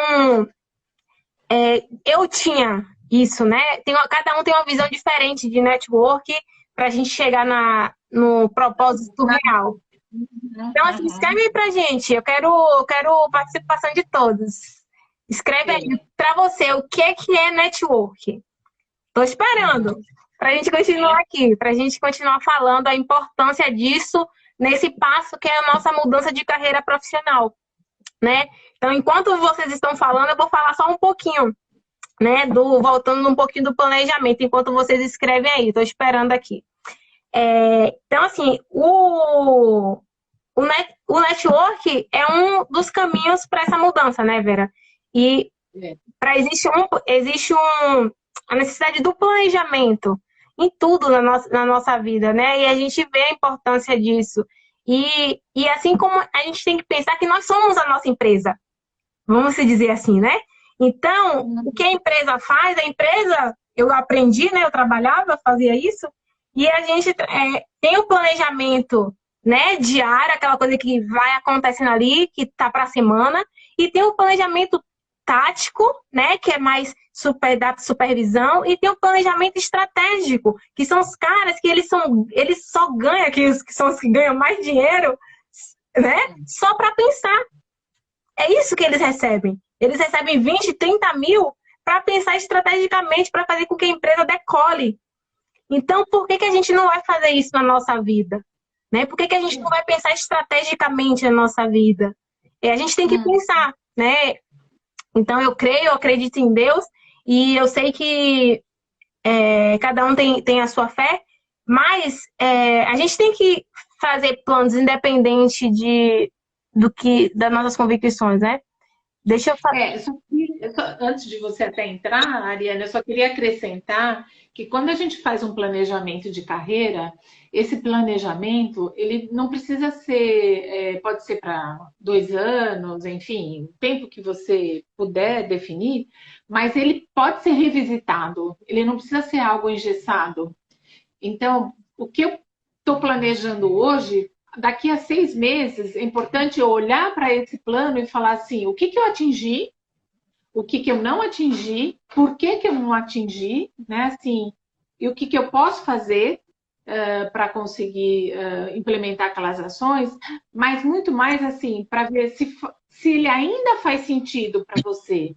Eu tinha isso, né? Cada um tem uma visão diferente de network para a gente chegar no propósito real. Então, assim, escreve aí pra gente. Eu quero participação de todos. Escreve aí pra você o que é network. Tô esperando pra gente continuar aqui, pra gente continuar falando a importância disso nesse passo que é a nossa mudança de carreira profissional, né? Então, enquanto vocês estão falando, eu vou falar só um pouquinho, né? Voltando um pouquinho do planejamento, enquanto vocês escrevem aí. Tô esperando aqui. Então, assim, o network é um dos caminhos para essa mudança, né, Vera? E existe a necessidade do planejamento em tudo na nossa vida, né? E a gente vê a importância disso. E assim como a gente tem que pensar que nós somos a nossa empresa, vamos se dizer assim, né? Então, o que a empresa faz, eu aprendi, né? Eu trabalhava, fazia isso, e a gente tem o planejamento, né, diário, aquela coisa que vai acontecendo ali, que tá para a semana, e tem o planejamento tático, né, que é mais da supervisão, e tem o planejamento estratégico, que são os caras que eles só ganham, que são os que ganham mais dinheiro, né, só para pensar. É isso que eles recebem. Eles recebem 20, 30 mil para pensar estrategicamente, para fazer com que a empresa decole. Então, por que a gente não vai fazer isso na nossa vida? Né? Por que a gente não vai pensar estrategicamente na nossa vida? A gente tem que pensar, né? Então, eu acredito em Deus, e eu sei que cada um tem a sua fé, mas a gente tem que fazer planos independente das nossas convicções, né? Deixa eu falar. Antes de você até entrar, Ariane, eu só queria acrescentar que quando a gente faz um planejamento de carreira, esse planejamento, ele não precisa ser, pode ser para 2 anos, enfim, o tempo que você puder definir, mas ele pode ser revisitado, ele não precisa ser algo engessado. Então, o que eu estou planejando hoje, daqui a 6 meses, é importante eu olhar para esse plano e falar assim, o que eu atingi, o que eu não atingi, por que eu não atingi, né? Assim, e o que eu posso fazer para conseguir implementar aquelas ações, mas muito mais assim, para ver se ele ainda faz sentido para você.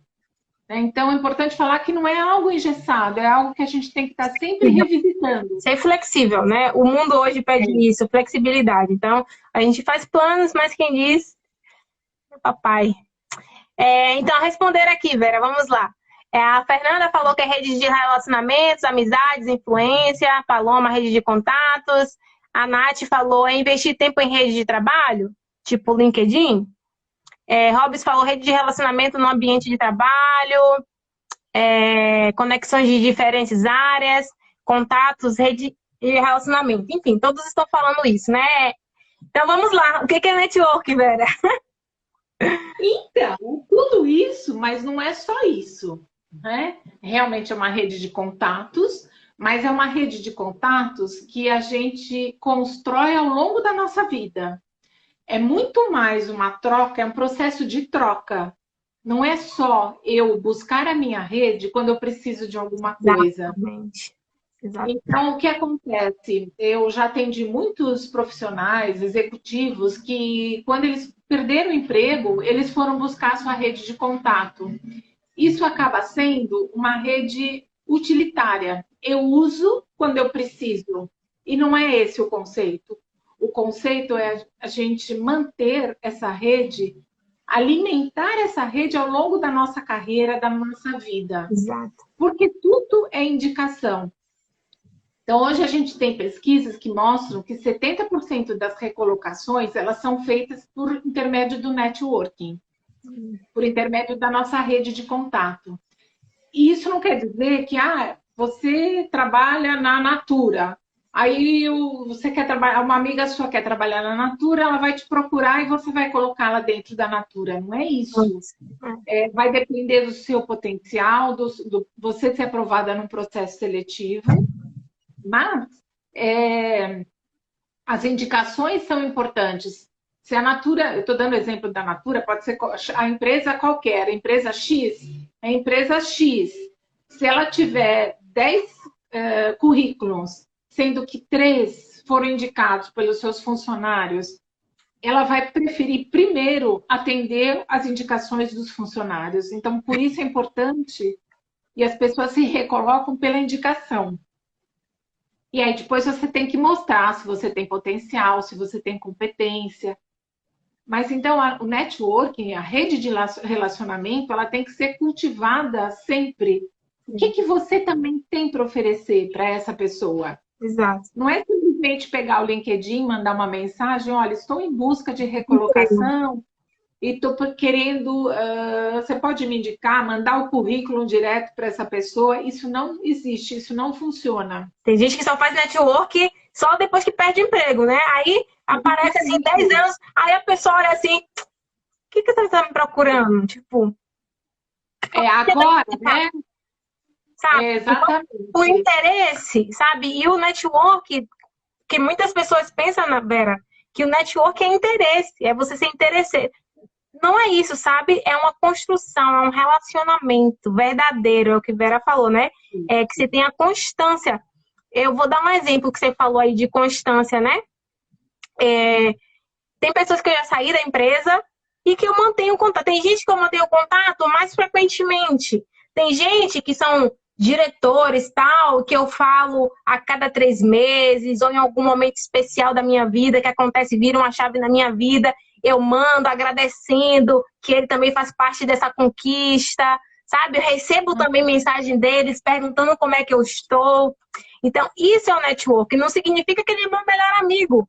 Né? Então, é importante falar que não é algo engessado, é algo que a gente tem que estar sempre revisitando. Ser flexível, né? O mundo hoje pede isso, flexibilidade. Então, a gente faz planos, mas quem diz é papai. Então, responder aqui, Vera, vamos lá. A Fernanda falou que é rede de relacionamentos, amizades, influência. A Paloma, rede de contatos. A Nath falou investir tempo em rede de trabalho, tipo LinkedIn. Robs falou rede de relacionamento no ambiente de trabalho. Conexões de diferentes áreas, contatos, rede de relacionamento. Enfim, todos estão falando isso, né? Então, vamos lá. O que é network, Vera? Então, tudo isso, mas não é só isso, né? Realmente é uma rede de contatos, mas é uma rede de contatos que a gente constrói ao longo da nossa vida. É muito mais uma troca, é um processo de troca. Não é só eu buscar a minha rede quando eu preciso de alguma coisa. Exatamente. Então, o que acontece? Eu já atendi muitos profissionais, executivos, que quando eles perderam o emprego, eles foram buscar a sua rede de contato. Isso acaba sendo uma rede utilitária. Eu uso quando eu preciso. E não é esse o conceito. O conceito é a gente manter essa rede, alimentar essa rede ao longo da nossa carreira, da nossa vida. Exato. Porque tudo é indicação. Então, hoje a gente tem pesquisas que mostram que 70% das recolocações, elas são feitas por intermédio do networking, por intermédio da nossa rede de contato. E isso não quer dizer que você trabalha na Natura, aí você quer trabalhar, uma amiga sua quer trabalhar na Natura, ela vai te procurar e você vai colocá-la dentro da Natura. Não é isso. Vai depender do seu potencial, você ser aprovada num processo seletivo. Mas as indicações são importantes. Se a Natura, eu estou dando exemplo da Natura, pode ser a empresa qualquer, a empresa X, a empresa X. Se ela tiver 10 currículos, sendo que 3 foram indicados pelos seus funcionários, ela vai preferir primeiro atender as indicações dos funcionários. Então, por isso é importante, e as pessoas se recolocam pela indicação. E aí depois você tem que mostrar se você tem potencial, se você tem competência. Mas então o networking, a rede de relacionamento, ela tem que ser cultivada sempre. O que você também tem para oferecer para essa pessoa? Exato. Não é simplesmente pegar o LinkedIn, mandar uma mensagem, olha, estou em busca de recolocação e estou querendo, você pode me indicar, mandar o currículo direto para essa pessoa. Isso não existe, isso não funciona. Tem gente que só faz network só depois que perde emprego, né? Aí aparece assim 10 anos, aí a pessoa olha assim, o que você está me procurando? Tipo... agora, né? Sabe? Exatamente. O interesse, sabe? E o network, que muitas pessoas pensam, Vera, que o network é interesse, é você ser interesseiro. Não é isso, sabe? É uma construção, é um relacionamento verdadeiro, é o que Vera falou, né? É que você tenha constância. Eu vou dar um exemplo que você falou aí de constância, né? Tem pessoas que eu já saí da empresa e que eu mantenho contato. Tem gente que eu mantenho contato mais frequentemente. Tem gente que são diretores, tal, que eu falo a cada 3 meses ou em algum momento especial da minha vida que acontece, vira uma chave na minha vida, eu mando agradecendo que ele também faz parte dessa conquista, sabe? Eu recebo também mensagem deles perguntando como é que eu estou. Então, isso é o network. Não significa que ele é meu melhor amigo,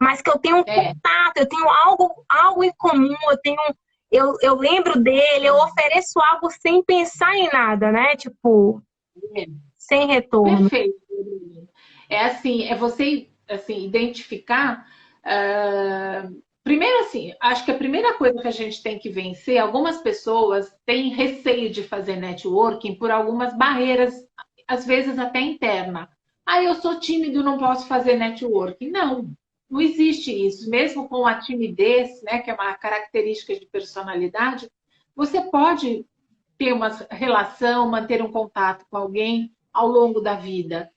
mas que eu tenho um contato, eu tenho algo em comum, eu lembro dele, eu ofereço algo sem pensar em nada, né? Tipo, sem retorno. Perfeito. É assim, é você assim, identificar. Primeiro, assim, acho que a primeira coisa que a gente tem que vencer, algumas pessoas têm receio de fazer networking por algumas barreiras, às vezes até interna. Ah, eu sou tímido, não posso fazer networking. Não existe isso. Mesmo com a timidez, né, que é uma característica de personalidade, você pode ter uma relação, manter um contato com alguém ao longo da vida.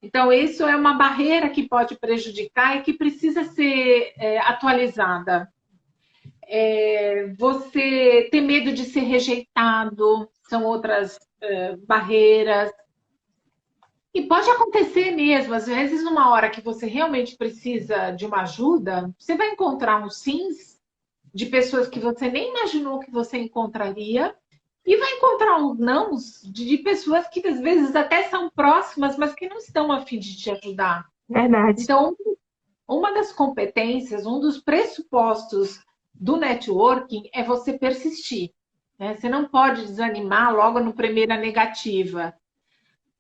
Então, isso é uma barreira que pode prejudicar e que precisa ser atualizada. Você ter medo de ser rejeitado, são outras barreiras. E pode acontecer mesmo, às vezes, numa hora que você realmente precisa de uma ajuda, você vai encontrar uns sims de pessoas que você nem imaginou que você encontraria, e vai encontrar uns nãos de pessoas que às vezes até são próximas, mas que não estão a fim de te ajudar. Verdade. Então, uma das competências, um dos pressupostos do networking é você persistir, né? Você não pode desanimar logo no primeira negativa.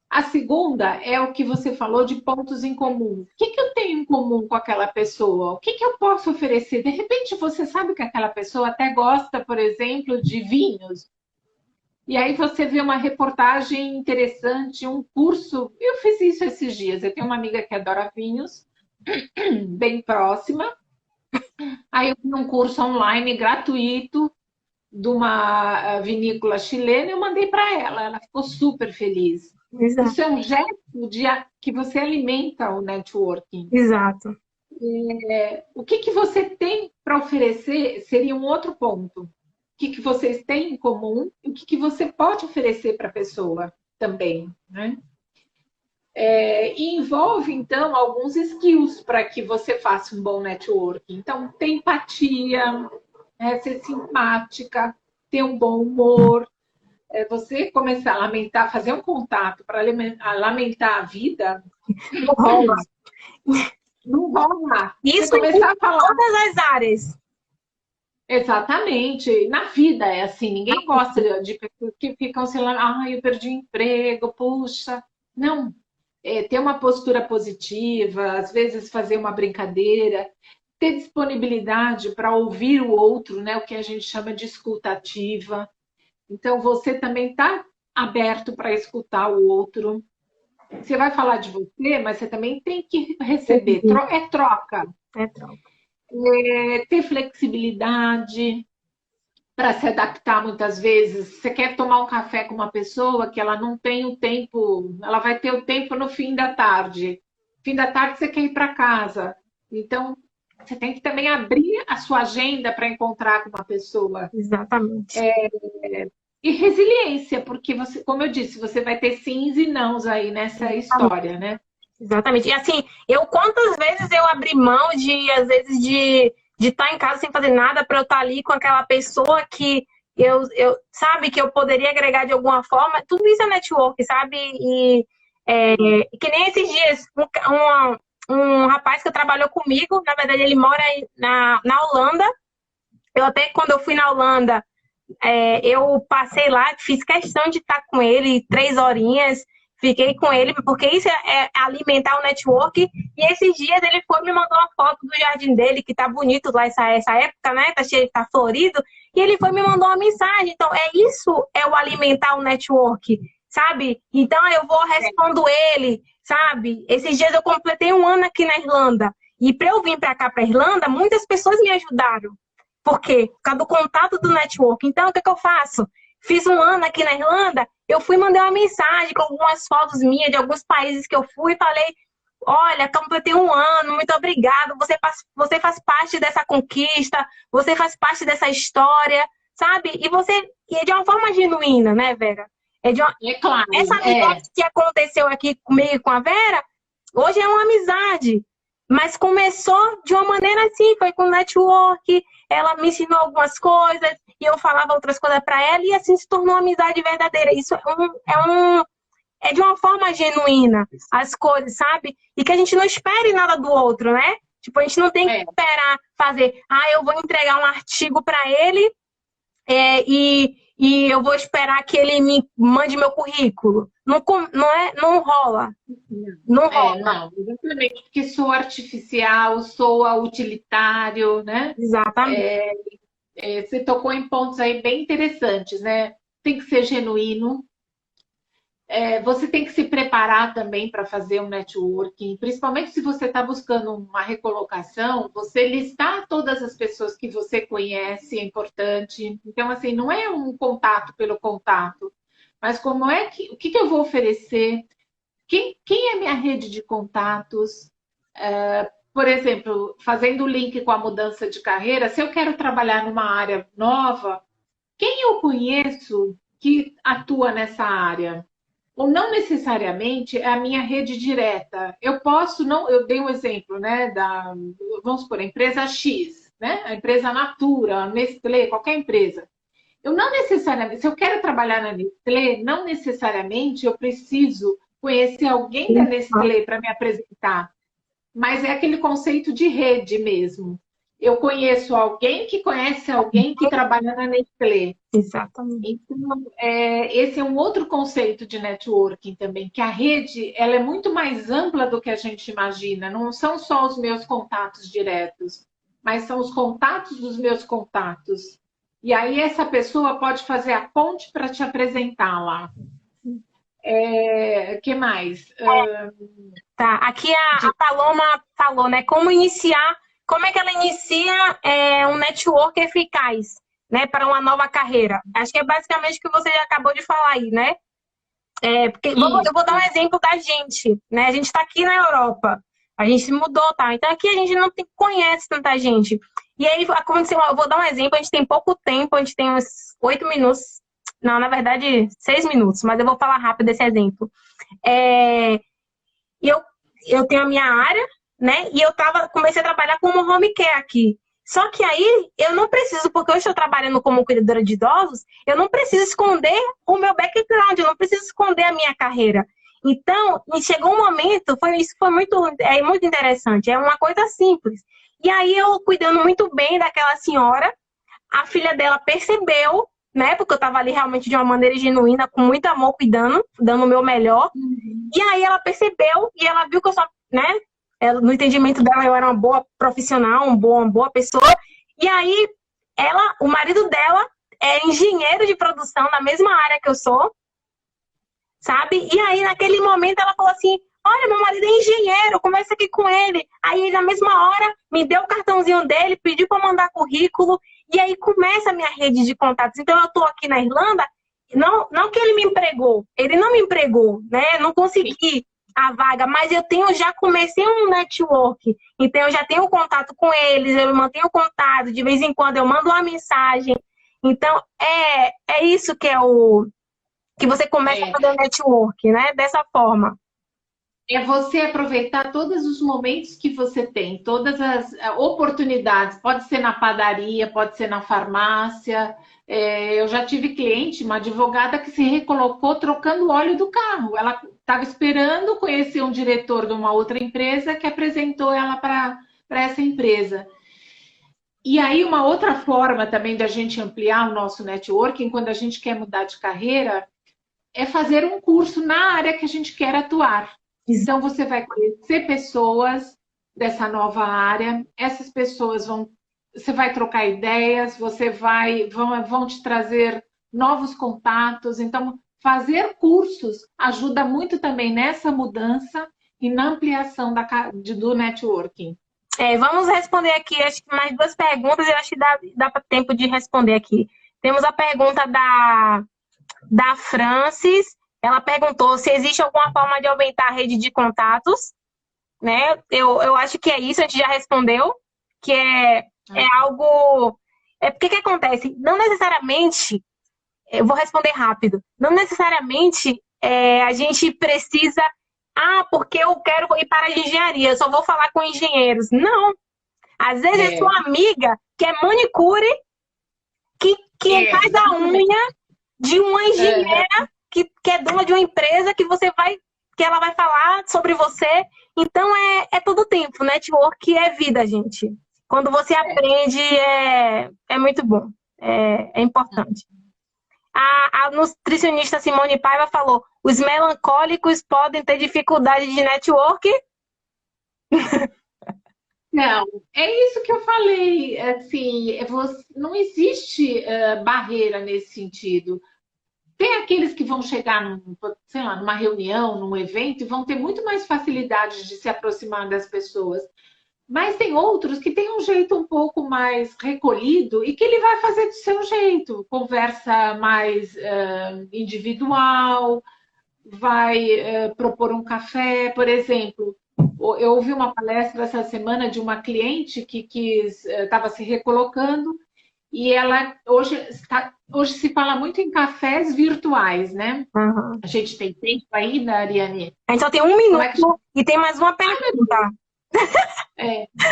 A segunda é o que você falou de pontos em comum. O que eu tenho em comum com aquela pessoa? O que eu posso oferecer? De repente você sabe que aquela pessoa até gosta, por exemplo, de vinhos. E aí você vê uma reportagem interessante, um curso. Eu fiz isso esses dias. Eu tenho uma amiga que adora vinhos, bem próxima. Aí eu fiz um curso online gratuito de uma vinícola chilena e eu mandei para ela. Ela ficou super feliz. Exato. Isso é um gesto que você alimenta o networking. Exato. O que você tem para oferecer seria um outro ponto. O que vocês têm em comum e o que você pode oferecer para a pessoa também, né? E envolve, então, alguns skills para que você faça um bom networking. Então, ter empatia, ser simpática, ter um bom humor. Você começar a lamentar, fazer um contato para lamentar a vida, Não rola. não rola. Isso Você começar a em falar. todas as áreas. Exatamente. Na vida é assim, ninguém gosta de pessoas que ficam sei lá, eu perdi o emprego, puxa. Não. Ter uma postura positiva, às vezes fazer uma brincadeira, ter disponibilidade para ouvir o outro, né? O que a gente chama de escuta ativa. Então, você também está aberto para escutar o outro. Você vai falar de você, mas você também tem que receber. É troca. É troca. Ter flexibilidade para se adaptar muitas vezes. Você quer tomar um café com uma pessoa que ela não tem o tempo, ela vai ter o tempo no fim da tarde. Fim da tarde você quer ir para casa. Então, você tem que também abrir a sua agenda para encontrar com uma pessoa. Exatamente. E resiliência, porque você, como eu disse, você vai ter sims e nãos aí nessa história, né? Exatamente. E assim, quantas vezes eu abri mão às vezes, de estar em casa sem fazer nada para eu estar ali com aquela pessoa que sabe, que eu poderia agregar de alguma forma. Tudo isso é network, sabe? E que nem esses dias, um rapaz que trabalhou comigo, na verdade ele mora na Holanda. Eu até, quando eu fui na Holanda, eu passei lá, fiz questão de estar com ele 3 horinhas, fiquei com ele, porque isso é alimentar o network. E esses dias ele foi me mandou uma foto do jardim dele, que tá bonito lá essa época, né? Tá cheio, tá florido. E ele foi me mandou uma mensagem. Então, é o alimentar o network, sabe? Então, eu vou respondo ele, sabe? Esses dias eu completei 1 ano aqui na Irlanda. E para eu vir para cá, para Irlanda, muitas pessoas me ajudaram. Por quê? Por causa do contato do network. Então, o que eu faço? Fiz um ano aqui na Irlanda, eu fui mandar uma mensagem com algumas fotos minhas de alguns países que eu fui e falei: olha, completei um ano, muito obrigado. Você faz parte dessa conquista, você faz parte dessa história, sabe? E é de uma forma genuína, né, Vera? É claro, Essa amizade que aconteceu aqui comigo e com a Vera, hoje é uma amizade. Mas começou de uma maneira assim, foi com network, ela me ensinou algumas coisas e eu falava outras coisas para ela e assim se tornou uma amizade verdadeira. Isso é de uma forma genuína as coisas, sabe? E que a gente não espere nada do outro, né? Tipo, a gente não tem que esperar fazer, eu vou entregar um artigo para ele e eu vou esperar que ele me mande meu currículo. Não rola. Não rola. Não, exatamente, porque sou artificial, sou utilitário, né? Exatamente. Você tocou em pontos aí bem interessantes, né? Tem que ser genuíno. Você tem que se preparar também para fazer um networking, principalmente se você está buscando uma recolocação, você listar todas as pessoas que você conhece é importante. Então, assim, não é um contato pelo contato, mas o que eu vou oferecer? Quem é minha rede de contatos? Por exemplo, fazendo o link com a mudança de carreira, se eu quero trabalhar numa área nova, quem eu conheço que atua nessa área? Ou não necessariamente é a minha rede direta. Eu posso, não, eu dei um exemplo, né, vamos supor, a empresa X, né, a empresa Natura, a Nestlé, qualquer empresa. Eu não necessariamente, se eu quero trabalhar na Nestlé, não necessariamente eu preciso conhecer alguém da Nestlé para me apresentar, mas é aquele conceito de rede mesmo. Eu conheço alguém que conhece alguém que trabalha na Nestlé. Exatamente. Então, esse é um outro conceito de networking também, que a rede ela é muito mais ampla do que a gente imagina. Não são só os meus contatos diretos, mas são os contatos dos meus contatos. E aí essa pessoa pode fazer a ponte para te apresentar lá. Que mais? Tá, aqui a Paloma falou, né? Como é que ela inicia um network eficaz, né, para uma nova carreira? Acho que é basicamente o que você já acabou de falar aí, né? Porque eu vou dar um exemplo da gente, né? A gente está aqui na Europa, a gente se mudou, tá? Então aqui a gente não conhece tanta gente. E aí aconteceu, eu vou dar um exemplo, a gente tem pouco tempo, a gente tem uns 8 minutos, não, na verdade 6 minutos, mas eu vou falar rápido esse exemplo. E eu tenho a minha área, né? E eu comecei a trabalhar como home care aqui. Só que aí eu não preciso, porque hoje eu estou trabalhando como cuidadora de idosos, eu não preciso esconder o meu background, eu não preciso esconder a minha carreira. Então, chegou um momento, isso foi muito interessante, é uma coisa simples. E aí eu cuidando muito bem daquela senhora, a filha dela percebeu, né? Porque eu estava ali realmente de uma maneira genuína, com muito amor, cuidando, dando o meu melhor. E aí ela percebeu e ela viu que eu só, né? No entendimento dela, eu era uma boa profissional, uma boa pessoa. E aí, o marido dela é engenheiro de produção na mesma área que eu sou, sabe? E aí, naquele momento, ela falou assim: olha, meu marido é engenheiro, conversa aqui com ele. Aí, na mesma hora, me deu o cartãozinho dele, pediu para mandar currículo. E aí, começa a minha rede de contatos. Então, eu estou aqui na Irlanda, não que ele me empregou, ele não me empregou, né? Não consegui a vaga, mas já comecei um network, então eu já tenho contato com eles, eu mantenho contato, de vez em quando eu mando uma mensagem. Então, é isso que você começa a fazer network, né? Dessa forma. É você aproveitar todos os momentos que você tem, todas as oportunidades. Pode ser na padaria, pode ser na farmácia. Eu já tive cliente, uma advogada que se recolocou trocando o óleo do carro. Ela estava esperando conhecer um diretor de uma outra empresa que apresentou ela para essa empresa. E aí, uma outra forma também da gente ampliar o nosso networking, quando a gente quer mudar de carreira, é fazer um curso na área que a gente quer atuar. Então, você vai conhecer pessoas dessa nova área, essas pessoas você vai trocar ideias, vão te trazer novos contatos. Então, fazer cursos ajuda muito também nessa mudança e na ampliação do networking. Vamos responder aqui, acho que mais duas perguntas, eu acho que dá tempo de responder aqui. Temos a pergunta da Francis. Ela perguntou se existe alguma forma de aumentar a rede de contatos, né? Eu acho que é isso, a gente já respondeu, que é algo... porque que acontece? Não necessariamente, eu vou responder rápido, não necessariamente a gente precisa, porque eu quero ir para a engenharia, eu só vou falar com engenheiros. Não. Às vezes é sua amiga que é manicure, que faz a unha de uma engenheira que é dona de uma empresa que ela vai falar sobre você. Então é todo tempo, network é vida, gente. Quando você aprende, é muito bom, é importante. A nutricionista Simone Paiva falou: os melancólicos podem ter dificuldade de network? Não, é isso que eu falei. Assim, não existe barreira nesse sentido. Tem aqueles que vão chegar sei lá, numa reunião, num evento, e vão ter muito mais facilidade de se aproximar das pessoas. Mas tem outros que têm um jeito um pouco mais recolhido e que ele vai fazer do seu jeito. Conversa mais individual, vai propor um café, por exemplo. Eu ouvi uma palestra essa semana de uma cliente que estava se recolocando e ela hoje se fala muito em cafés virtuais, né? Uhum. A gente tem tempo ainda, Ariane? A gente só tem 1 minuto e tem mais uma pergunta.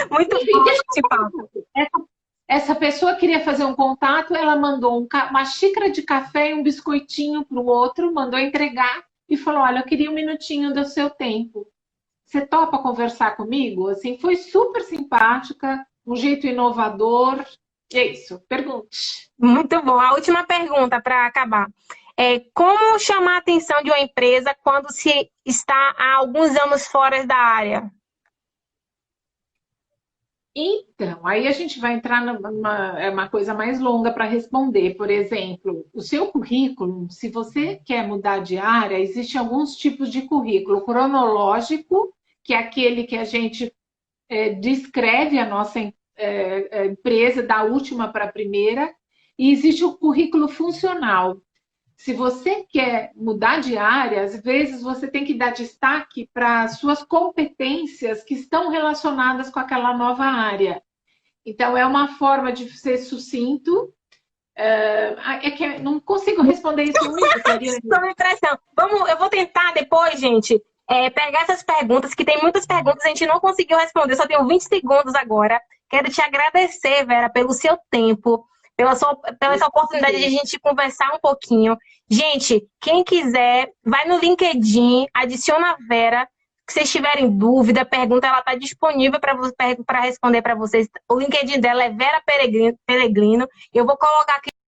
Muito bom. Essa pessoa queria fazer um contato, ela mandou uma xícara de café e um biscoitinho para o outro, mandou entregar e falou: olha, eu queria 1 minutinho do seu tempo. Você topa conversar comigo? Assim, foi super simpática, um jeito inovador. É isso, pergunte. Muito bom. A última pergunta para acabar. Como chamar a atenção de uma empresa quando se está há alguns anos fora da área? Então, aí a gente vai entrar numa coisa mais longa para responder. Por exemplo, o seu currículo, se você quer mudar de área, existem alguns tipos de currículo. Cronológico, que é aquele que a gente descreve a nossa empresa da última para a primeira, e existe o currículo funcional. Se você quer mudar de área, às vezes você tem que dar destaque para as suas competências que estão relacionadas com aquela nova área. Então, é uma forma de ser sucinto. É que não consigo responder isso em 1 minuto, Ariane. Estou com impressão. Eu vou tentar depois, gente, pegar essas perguntas, que tem muitas perguntas, a gente não conseguiu responder, só tenho 20 segundos agora. Quero te agradecer, Vera, pelo seu tempo, pela essa oportunidade de a gente conversar um pouquinho. Gente, quem quiser, vai no LinkedIn, adiciona a Vera. Se vocês tiverem dúvida, pergunta, ela está disponível para responder para vocês. O LinkedIn dela é Vera Peregrino. Eu vou colocar aqui